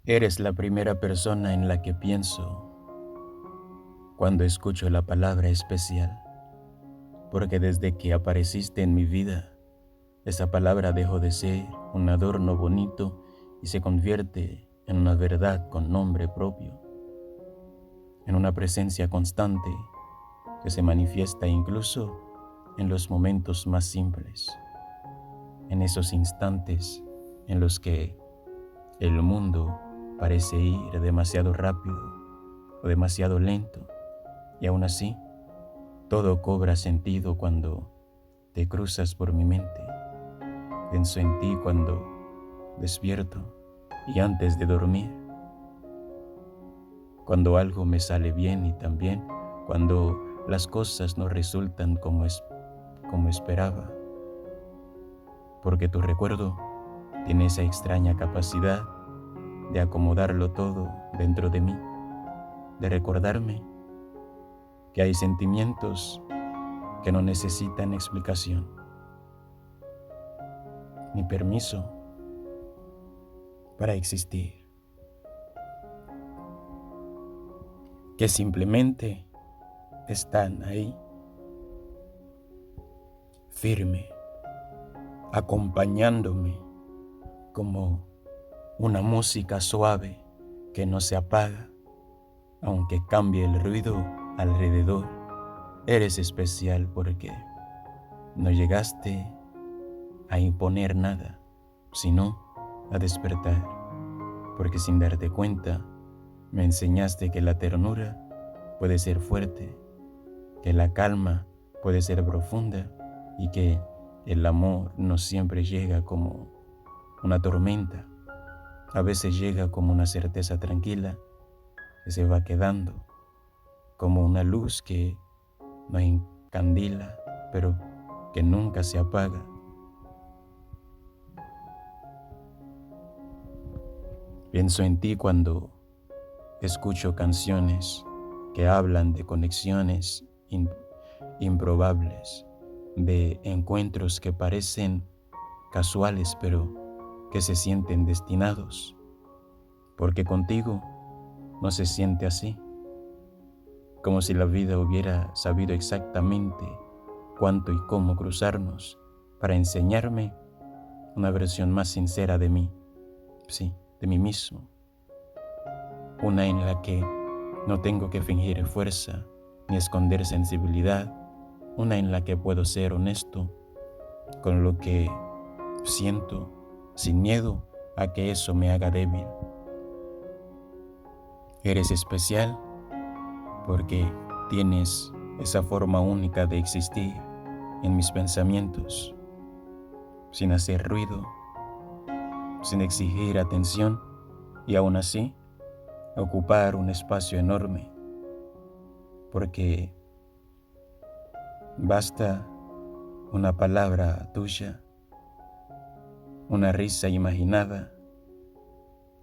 Eres la primera persona en la que pienso cuando escucho la palabra especial, porque desde que apareciste en mi vida, esa palabra dejó de ser un adorno bonito y se convierte en una verdad con nombre propio, en una presencia constante que se manifiesta incluso en los momentos más simples, en esos instantes en los que el mundo parece ir demasiado rápido o demasiado lento, y aún así todo cobra sentido cuando te cruzas por mi mente. Pienso en ti cuando despierto y antes de dormir, cuando algo me sale bien y también cuando las cosas no resultan como esperaba, porque tu recuerdo tiene esa extraña capacidad de acomodarlo todo dentro de mí, de recordarme que hay sentimientos que no necesitan explicación ni permiso para existir, que simplemente están ahí, firme, acompañándome como una música suave que no se apaga, aunque cambie el ruido alrededor. Eres especial porque no llegaste a imponer nada, sino a despertar, porque sin darte cuenta me enseñaste que la ternura puede ser fuerte, que la calma puede ser profunda y que el amor no siempre llega como una tormenta, a veces llega como una certeza tranquila que se va quedando, como una luz que nos encandila, pero que nunca se apaga. Pienso en ti cuando escucho canciones que hablan de conexiones improbables, de encuentros que parecen casuales pero que se sienten destinados, porque contigo no se siente así, como si la vida hubiera sabido exactamente cuánto y cómo cruzarnos para enseñarme una versión más sincera de mí, sí, de mí mismo, una en la que no tengo que fingir fuerza ni esconder sensibilidad, una en la que puedo ser honesto con lo que siento, sin miedo a que eso me haga débil. Eres especial porque tienes esa forma única de existir en mis pensamientos, sin hacer ruido, sin exigir atención y aún así ocupar un espacio enorme, porque basta una palabra tuya, una risa imaginada,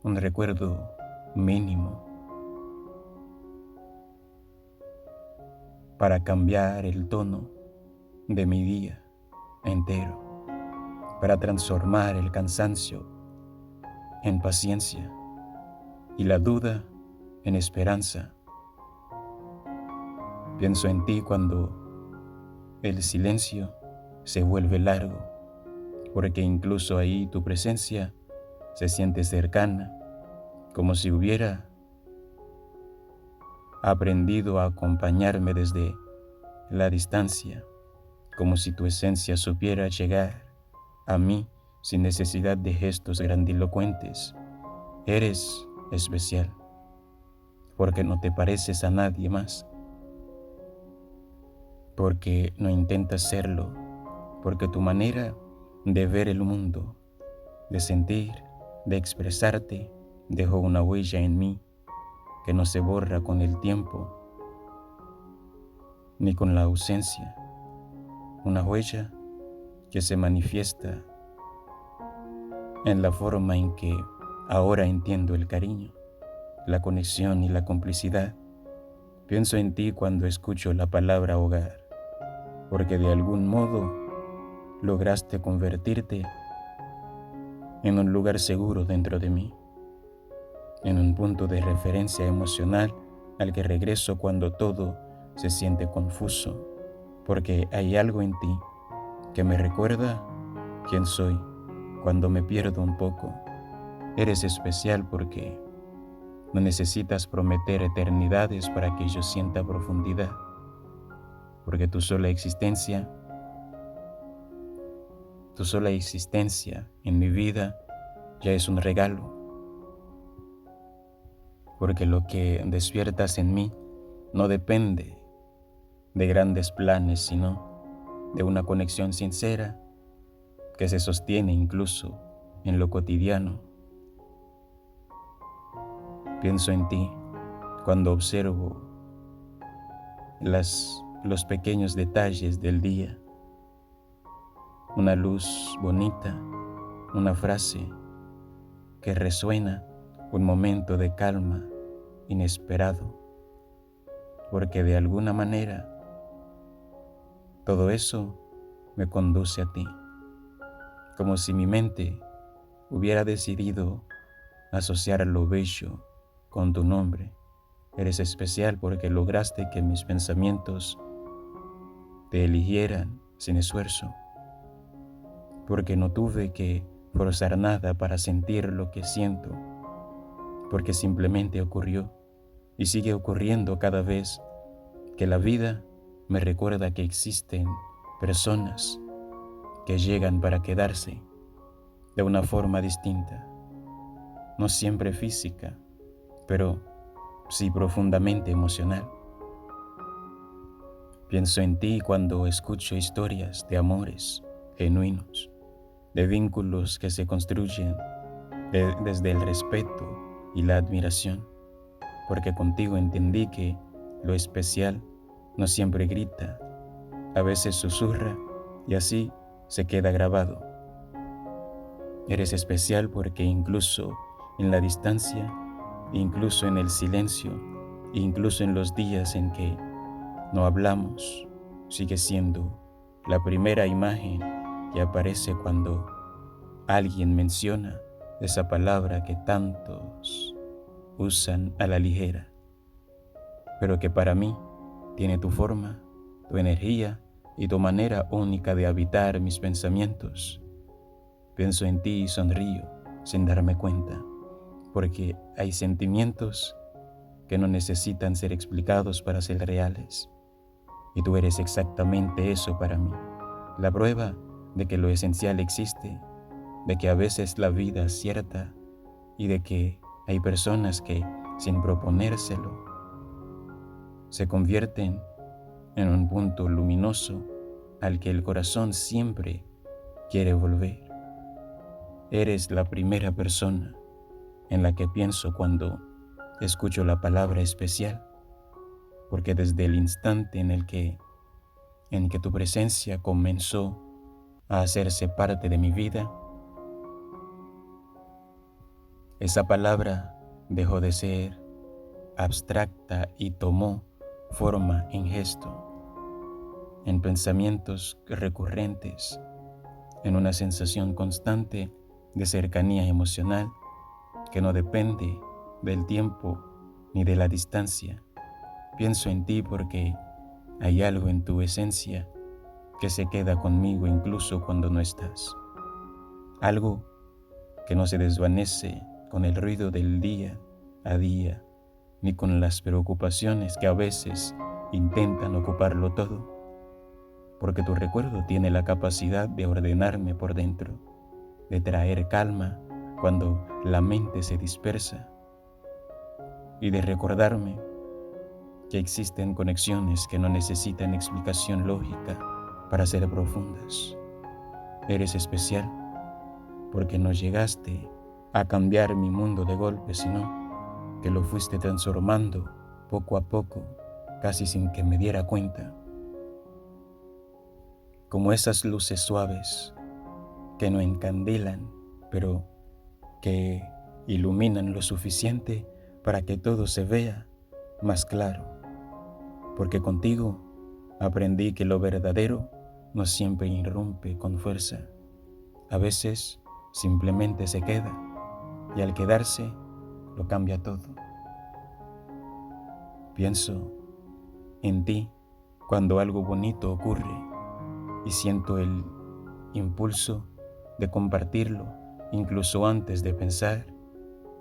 un recuerdo mínimo para cambiar el tono de mi día entero, para transformar el cansancio en paciencia y la duda en esperanza. Pienso en ti cuando el silencio se vuelve largo, porque incluso ahí tu presencia se siente cercana, como si hubiera aprendido a acompañarme desde la distancia, como si tu esencia supiera llegar a mí sin necesidad de gestos grandilocuentes. Eres especial, porque no te pareces a nadie más, porque no intentas serlo, porque tu manera de ver el mundo, de sentir, de expresarte, dejó una huella en mí que no se borra con el tiempo ni con la ausencia, una huella que se manifiesta en la forma en que ahora entiendo el cariño, la conexión y la complicidad. Pienso en ti cuando escucho la palabra hogar, porque de algún modo lograste convertirte en un lugar seguro dentro de mí, en un punto de referencia emocional al que regreso cuando todo se siente confuso, porque hay algo en ti que me recuerda quién soy cuando me pierdo un poco. Eres especial porque no necesitas prometer eternidades para que yo sienta profundidad, porque tu sola existencia en mi vida ya es un regalo, porque lo que despiertas en mí no depende de grandes planes, sino de una conexión sincera que se sostiene incluso en lo cotidiano. Pienso en ti cuando observo los pequeños detalles del día, una luz bonita, una frase que resuena, un momento de calma inesperado, porque de alguna manera todo eso me conduce a ti, como si mi mente hubiera decidido asociar lo bello con tu nombre. Eres especial porque lograste que mis pensamientos te eligieran sin esfuerzo, porque no tuve que forzar nada para sentir lo que siento, porque simplemente ocurrió y sigue ocurriendo cada vez que la vida me recuerda que existen personas que llegan para quedarse de una forma distinta, no siempre física, pero sí profundamente emocional. Pienso en ti cuando escucho historias de amores genuinos, de vínculos que se construyen desde el respeto y la admiración, porque contigo entendí que lo especial no siempre grita, a veces susurra y así se queda grabado. Eres especial porque incluso en la distancia, incluso en el silencio, incluso en los días en que no hablamos, sigue siendo la primera imagen que aparece cuando alguien menciona esa palabra que tantos usan a la ligera, pero que para mí tiene tu forma, tu energía y tu manera única de habitar mis pensamientos. Pienso en ti y sonrío sin darme cuenta, porque hay sentimientos que no necesitan ser explicados para ser reales. Y tú eres exactamente eso para mí, la prueba de que lo esencial existe, de que a veces la vida es cierta y de que hay personas que, sin proponérselo, se convierten en un punto luminoso al que el corazón siempre quiere volver. Eres la primera persona en la que pienso cuando escucho la palabra especial, porque desde el instante en que tu presencia comenzó a hacerse parte de mi vida, esa palabra dejó de ser abstracta y tomó forma en gesto, en pensamientos recurrentes, en una sensación constante de cercanía emocional que no depende del tiempo ni de la distancia. Pienso en ti porque hay algo en tu esencia que se queda conmigo incluso cuando no estás. Algo que no se desvanece con el ruido del día a día, ni con las preocupaciones que a veces intentan ocuparlo todo, porque tu recuerdo tiene la capacidad de ordenarme por dentro, de traer calma cuando la mente se dispersa y de recordarme que existen conexiones que no necesitan explicación lógica para ser profundas. Eres especial porque no llegaste a cambiar mi mundo de golpe, sino que lo fuiste transformando poco a poco, casi sin que me diera cuenta. Como esas luces suaves que no encandilan, pero que iluminan lo suficiente para que todo se vea más claro. Porque contigo aprendí que lo verdadero no siempre irrumpe con fuerza. A veces simplemente se queda, y al quedarse lo cambia todo. Pienso en ti cuando algo bonito ocurre y siento el impulso de compartirlo incluso antes de pensar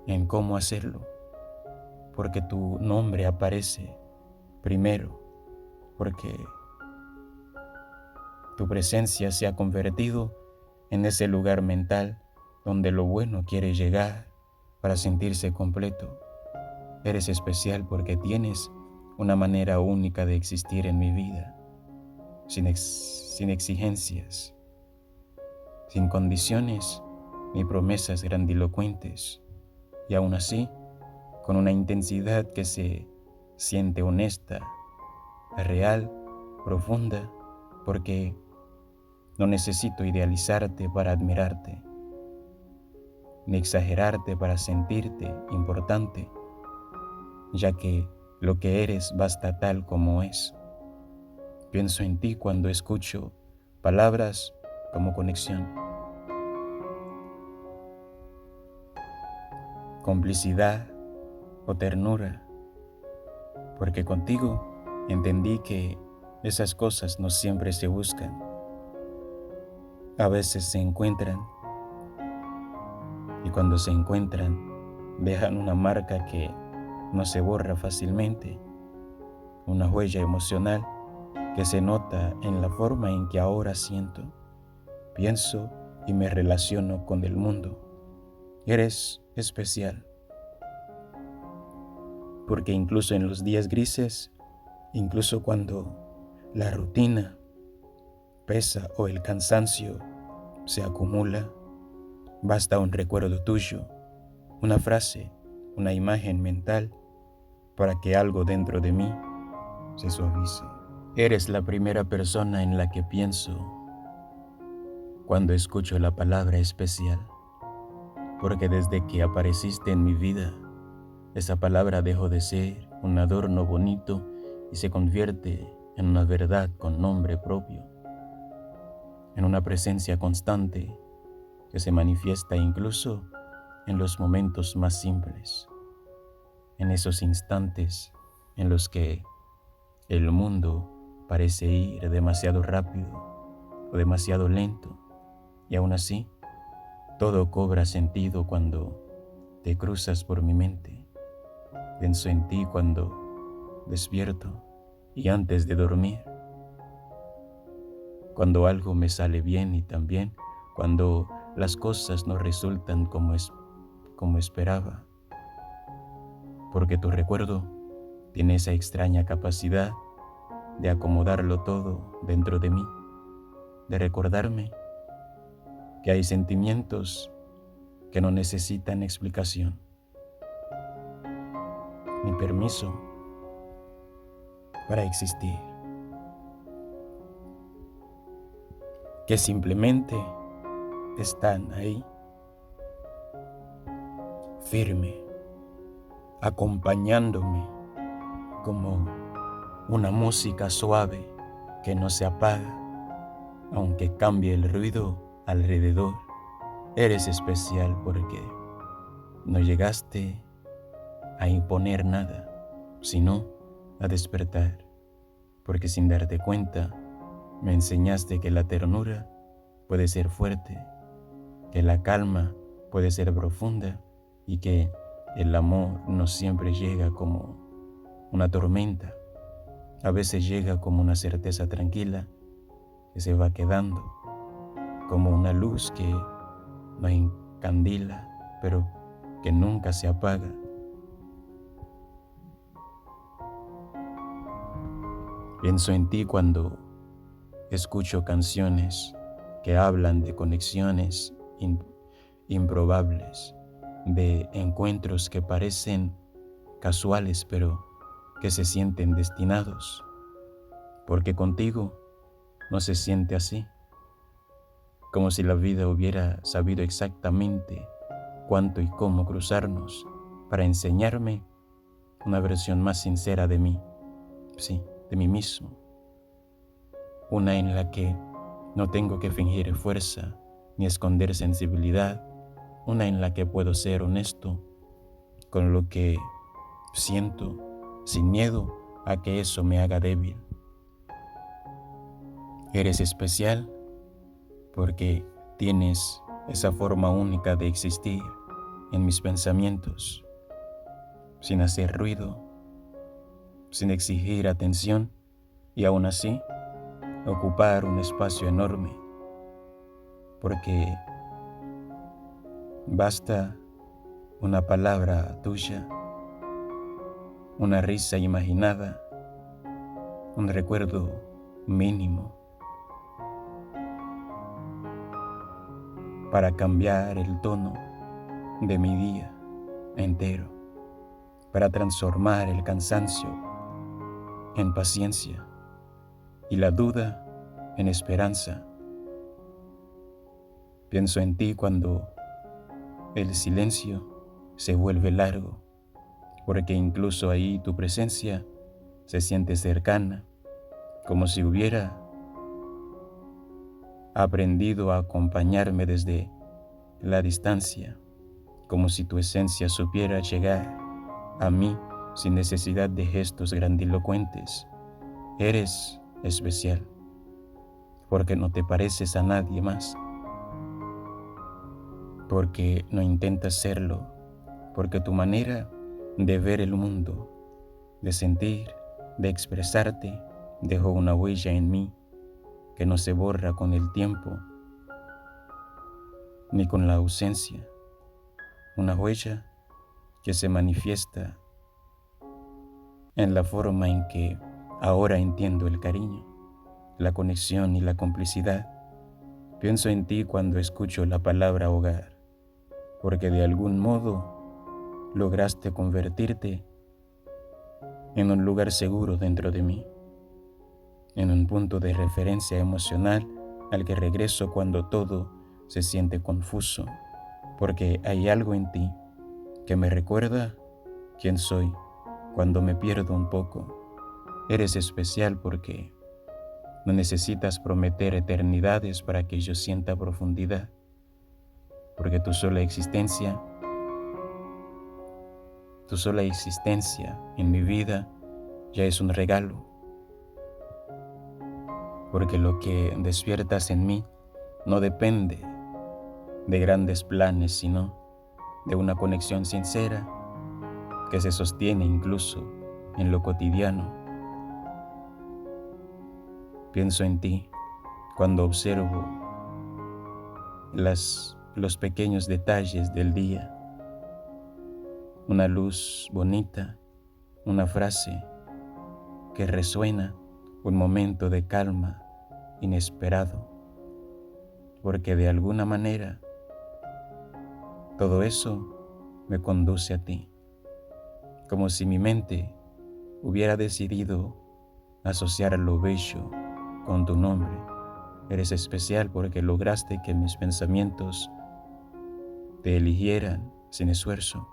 en cómo hacerlo, porque tu nombre aparece primero, porque tu presencia se ha convertido en ese lugar mental donde lo bueno quiere llegar para sentirse completo. Eres especial porque tienes una manera única de existir en mi vida, sin exigencias, sin condiciones ni promesas grandilocuentes, y aún así, con una intensidad que se siente honesta, real, profunda, porque no necesito idealizarte para admirarte, ni exagerarte para sentirte importante, ya que lo que eres basta tal como es. Pienso en ti cuando escucho palabras como conexión, complicidad o ternura, porque contigo entendí que esas cosas no siempre se buscan, a veces se encuentran, y cuando se encuentran dejan una marca que no se borra fácilmente, una huella emocional que se nota en la forma en que ahora siento, pienso y me relaciono con el mundo. Eres especial, porque incluso en los días grises, incluso cuando la rutina pesa o el cansancio se acumula, basta un recuerdo tuyo, una frase, una imagen mental para que algo dentro de mí se suavice. Eres la primera persona en la que pienso cuando escucho la palabra especial, porque desde que apareciste en mi vida, esa palabra dejó de ser un adorno bonito y se convierte en una verdad con nombre propio, en una presencia constante que se manifiesta incluso en los momentos más simples, en esos instantes en los que el mundo parece ir demasiado rápido o demasiado lento, y aún así todo cobra sentido cuando te cruzas por mi mente. Pienso en ti cuando despierto y antes de dormir, cuando algo me sale bien y también cuando las cosas no resultan como esperaba, porque tu recuerdo tiene esa extraña capacidad de acomodarlo todo dentro de mí, de recordarme que hay sentimientos que no necesitan explicación ni permiso para existir, que simplemente están ahí, firme, acompañándome como una música suave que no se apaga, aunque cambie el ruido alrededor. Eres especial porque no llegaste a imponer nada, sino a despertar, porque sin darte cuenta me enseñaste que la ternura puede ser fuerte, que la calma puede ser profunda y que el amor no siempre llega como una tormenta, a veces llega como una certeza tranquila que se va quedando, como una luz que no encandila, pero que nunca se apaga. Pienso en ti cuando escucho canciones que hablan de conexiones improbables, de encuentros que parecen casuales pero que se sienten destinados, porque contigo no se siente así, como si la vida hubiera sabido exactamente cuánto y cómo cruzarnos para enseñarme una versión más sincera de mí, sí, de mí mismo, una en la que no tengo que fingir fuerza ni esconder sensibilidad, una en la que puedo ser honesto con lo que siento, sin miedo a que eso me haga débil. Eres especial porque tienes esa forma única de existir en mis pensamientos, sin hacer ruido, sin exigir atención y aún así ocupar un espacio enorme, porque basta una palabra tuya, una risa imaginada, un recuerdo mínimo para cambiar el tono de mi día entero, para transformar el cansancio en paciencia y la duda en esperanza. Pienso en ti cuando el silencio se vuelve largo, porque incluso ahí tu presencia se siente cercana, como si hubiera aprendido a acompañarme desde la distancia, como si tu esencia supiera llegar a mí sin necesidad de gestos grandilocuentes. Eres especial, porque no te pareces a nadie más, porque no intentas serlo, porque tu manera de ver el mundo, de sentir, de expresarte, dejó una huella en mí que no se borra con el tiempo ni con la ausencia, una huella que se manifiesta en la forma en que ahora entiendo el cariño, la conexión y la complicidad. Pienso en ti cuando escucho la palabra hogar, porque de algún modo lograste convertirte en un lugar seguro dentro de mí, en un punto de referencia emocional al que regreso cuando todo se siente confuso, porque hay algo en ti que me recuerda quién soy cuando me pierdo un poco. Eres especial porque no necesitas prometer eternidades para que yo sienta profundidad, porque tu sola existencia en mi vida ya es un regalo, porque lo que despiertas en mí no depende de grandes planes, sino de una conexión sincera que se sostiene incluso en lo cotidiano. Pienso en ti cuando observo los pequeños detalles del día, una luz bonita, una frase que resuena, un momento de calma inesperado, porque de alguna manera todo eso me conduce a ti, como si mi mente hubiera decidido asociar lo bello con tu nombre. Eres especial porque lograste que mis pensamientos te eligieran sin esfuerzo,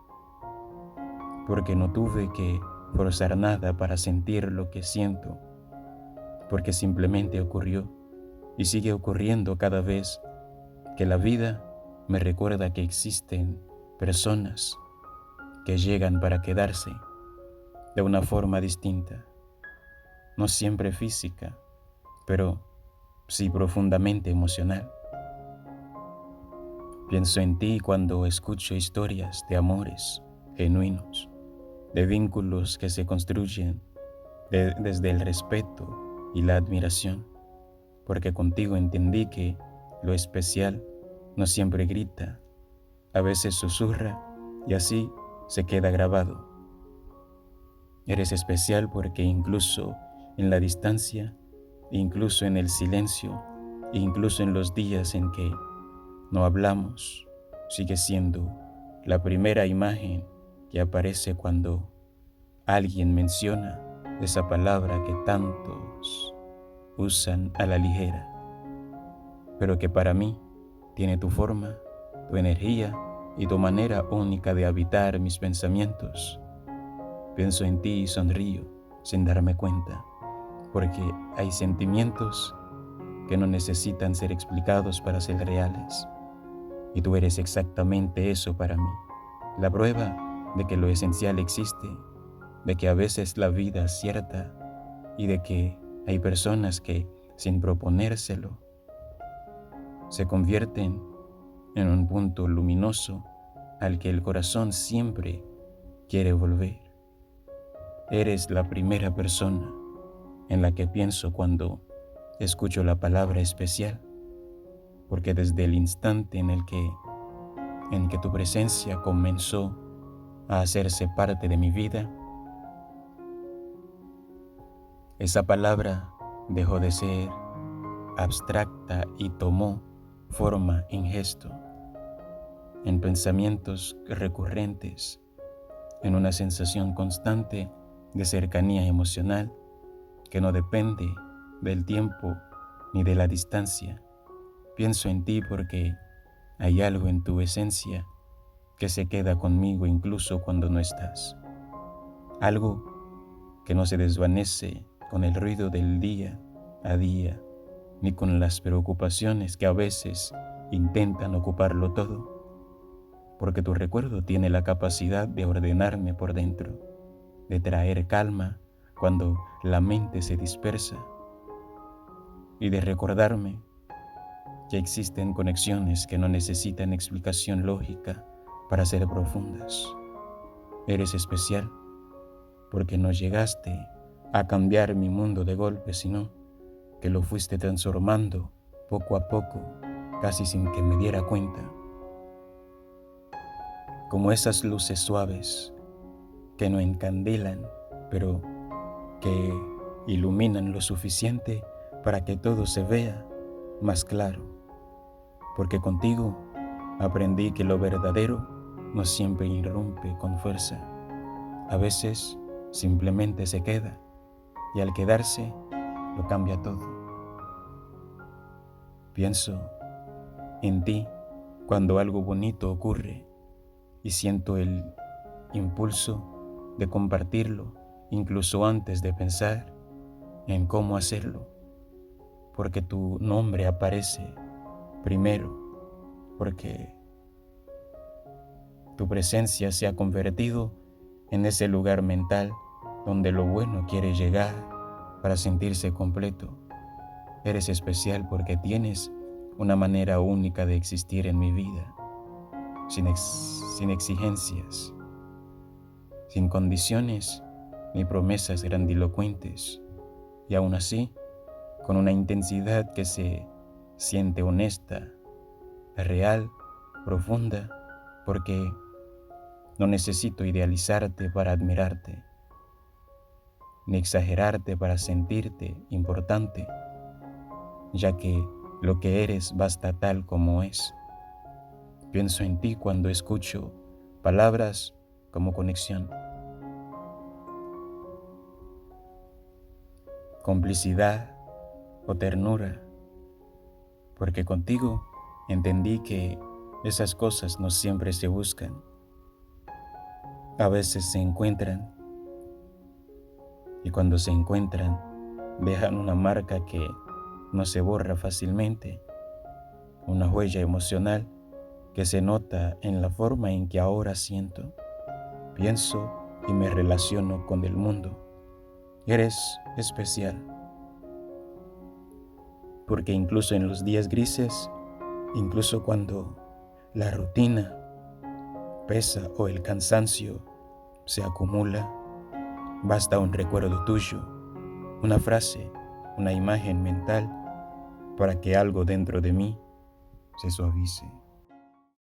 porque no tuve que forzar nada para sentir lo que siento, porque simplemente ocurrió y sigue ocurriendo cada vez que la vida me recuerda que existen personas que llegan para quedarse de una forma distinta, no siempre física, pero sí profundamente emocional. Pienso en ti cuando escucho historias de amores genuinos, de vínculos que se construyen desde el respeto y la admiración, porque contigo entendí que lo especial no siempre grita, a veces susurra y así se queda grabado. Eres especial porque incluso en la distancia, incluso en el silencio, incluso en los días en que no hablamos, sigue siendo la primera imagen que aparece cuando alguien menciona esa palabra que tantos usan a la ligera, pero que para mí tiene tu forma, tu energía y tu manera única de habitar mis pensamientos. Pienso en ti y sonrío sin darme cuenta, porque hay sentimientos que no necesitan ser explicados para ser reales, y tú eres exactamente eso para mí. La prueba de que lo esencial existe, de que a veces la vida es cierta y de que hay personas que, sin proponérselo, se convierten en un punto luminoso al que el corazón siempre quiere volver. Eres la primera persona en la que pienso cuando escucho la palabra especial, porque desde el instante en que tu presencia comenzó a hacerse parte de mi vida, esa palabra dejó de ser abstracta y tomó forma en gesto, en pensamientos recurrentes, en una sensación constante de cercanía emocional que no depende del tiempo ni de la distancia. Pienso en ti porque hay algo en tu esencia que se queda conmigo incluso cuando no estás. Algo que no se desvanece con el ruido del día a día, ni con las preocupaciones que a veces intentan ocuparlo todo, porque tu recuerdo tiene la capacidad de ordenarme por dentro, de traer calma cuando la mente se dispersa y de recordarme que existen conexiones que no necesitan explicación lógica para ser profundas. Eres especial porque no llegaste a cambiar mi mundo de golpe, sino que lo fuiste transformando poco a poco, casi sin que me diera cuenta. Como esas luces suaves que no encandilan, pero que iluminan lo suficiente para que todo se vea más claro. Porque contigo aprendí que lo verdadero no siempre irrumpe con fuerza. A veces simplemente se queda y al quedarse lo cambia todo. Pienso en ti cuando algo bonito ocurre y siento el impulso de compartirlo incluso antes de pensar en cómo hacerlo, porque tu nombre aparece primero, porque tu presencia se ha convertido en ese lugar mental donde lo bueno quiere llegar para sentirse completo. Eres especial porque tienes una manera única de existir en mi vida, sin exigencias, sin condiciones ni promesas grandilocuentes, y aún así, con una intensidad que se siente honesta, real, profunda, porque no necesito idealizarte para admirarte, ni exagerarte para sentirte importante, ya que lo que eres basta tal como es. Pienso en ti cuando escucho palabras como conexión, complicidad o ternura, porque contigo entendí que esas cosas no siempre se buscan, a veces se encuentran, y cuando se encuentran dejan una marca que no se borra fácilmente, una huella emocional que se nota en la forma en que ahora siento, pienso y me relaciono con el mundo. Eres especial, porque incluso en los días grises, incluso cuando la rutina pesa o el cansancio se acumula, basta un recuerdo tuyo, una frase, una imagen mental para que algo dentro de mí se suavice.